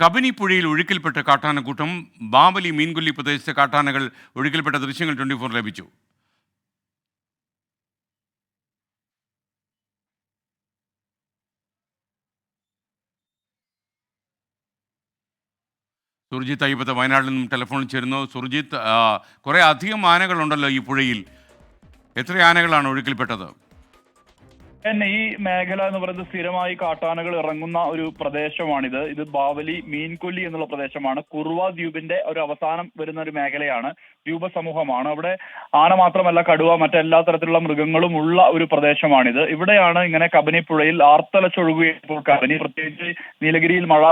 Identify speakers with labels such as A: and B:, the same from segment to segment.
A: കബനി പുഴയിൽ ഒഴുക്കിൽപ്പെട്ട കാട്ടാനക്കൂട്ടം ബാവലി മീൻകൊല്ലി പ്രദേശത്തെ കാട്ടാനകൾ ഒഴുക്കിൽപ്പെട്ട ദൃശ്യങ്ങൾ 24 ലഭിച്ചു. സുർജിത്ത് അയ്യപ്പത്ത് വയനാട്ടിൽ നിന്നും ടെലിഫോണിൽ ചേരുന്നു. സുർജിത്ത്, കുറേ അധികം ആനകളുണ്ടല്ലോ ഈ പുഴയിൽ. എത്ര ആനകളാണ് ഒഴുക്കിൽപ്പെട്ടത്?
B: തന്നെ ഈ മേഖല എന്ന് പറയുന്നത് സ്ഥിരമായി കാട്ടാനകൾ ഇറങ്ങുന്ന ഒരു പ്രദേശമാണിത്. ഇത് ബാവലി മീൻകൊല്ലി എന്നുള്ള പ്രദേശമാണ്. കുറുവ ദ്വീപിന്റെ ഒരു അവസാനം വരുന്ന ഒരു മേഖലയാണ്, ദ്വീപ സമൂഹമാണ്. അവിടെ ആന മാത്രമല്ല, കടുവ, മറ്റെല്ലാ തരത്തിലുള്ള മൃഗങ്ങളും ഉള്ള ഒരു പ്രദേശമാണിത്. ഇവിടെയാണ് ഇങ്ങനെ കബനിപ്പുഴയിൽ ആർത്തലച്ചൊഴുകുകയപ്പോൾ കബനി, പ്രത്യേകിച്ച് നീലഗിരിയിൽ മഴ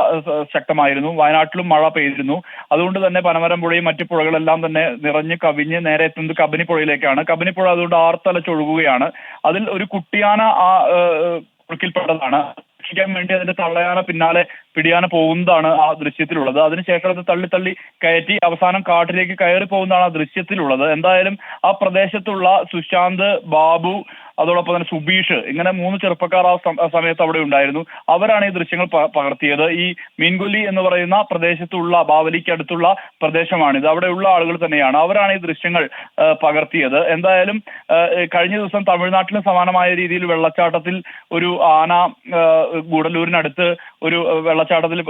B: ശക്തമായിരുന്നു, വയനാട്ടിലും മഴ പെയ്തിരുന്നു. അതുകൊണ്ട് തന്നെ പനമരം പുഴയും മറ്റു പുഴകളെല്ലാം തന്നെ നിറഞ്ഞ് കവിഞ്ഞ് നേരെ എത്തുന്നത് കബനിപ്പുഴയിലേക്കാണ്. കബനിപ്പുഴ അതുകൊണ്ട് ആർത്തലച്ചൊഴുകുകയാണ്. അതിൽ ഒരു കുട്ടിയാന ഒഴുക്കിൽപ്പെട്ടതാണ്. രക്ഷിക്കാൻ വേണ്ടി അതിന്റെ തള്ളയാന പിന്നാലെ പിടിയാന പോകുന്നതാണ് ആ ദൃശ്യത്തിലുള്ളത്. അതിനുശേഷം അത് തള്ളി തള്ളി കയറ്റി അവസാനം കാട്ടിലേക്ക് കയറി പോകുന്നതാണ് ആ ദൃശ്യത്തിലുള്ളത്. എന്തായാലും ആ പ്രദേശത്തുള്ള സുശാന്ത്, ബാബു, അതോടൊപ്പം തന്നെ സുബീഷ്, ഇങ്ങനെ 3 ചെറുപ്പക്കാർ ആ സമയത്ത് അവിടെ ഉണ്ടായിരുന്നു. അവരാണ് ഈ ദൃശ്യങ്ങൾ പകർത്തിയത്. ഈ മീൻകൊല്ലി എന്ന് പറയുന്ന പ്രദേശത്തുള്ള, ബാവലിക്ക് അടുത്തുള്ള പ്രദേശമാണിത്. അവിടെയുള്ള ആളുകൾ തന്നെയാണ്. അവരാണ് ഈ ദൃശ്യങ്ങൾ പകർത്തിയത്. എന്തായാലും കഴിഞ്ഞ ദിവസം തമിഴ്നാട്ടിലും സമാനമായ രീതിയിൽ വെള്ളച്ചാട്ടത്തിൽ ഒരു ആന ഗൂഡല്ലൂരിനടുത്ത് ഒരു വെള്ളച്ചാട്ടത്തിൽ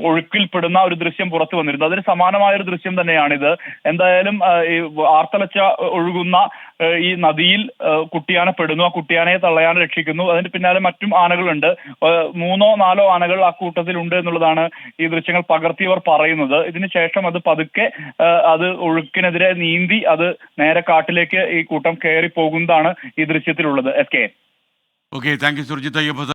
B: ഒഴുക്കിൽപ്പെടുന്ന ഒരു ദൃശ്യം പുറത്തു വന്നിരുന്നു. അതിന് സമാനമായ ഒരു ദൃശ്യം തന്നെയാണിത്. എന്തായാലും ഈ ആർത്തലച്ച ഒഴുകുന്ന ഈ നദിയിൽ കുട്ടിയാന പെടുന്നു. ആ കുട്ടിയാനയെ തള്ളയാന രക്ഷിക്കുന്നു. അതിന് പിന്നാലെ മറ്റും ആനകളുണ്ട്. 3 or 4 ആനകൾ ആ കൂട്ടത്തിൽ ഉണ്ട് എന്നുള്ളതാണ് ഈ ദൃശ്യങ്ങൾ പകർത്തിയവർ പറയുന്നത്. ഇതിനുശേഷം അത് പതുക്കെ അത് ഒഴുക്കിനെതിരെ നീന്തി അത് നേരെ കാട്ടിലേക്ക് ഈ കൂട്ടം കയറി പോകുന്നതാണ് ഈ ദൃശ്യത്തിലുള്ളത്.
A: Okay, thank you Surjith Ayyappa.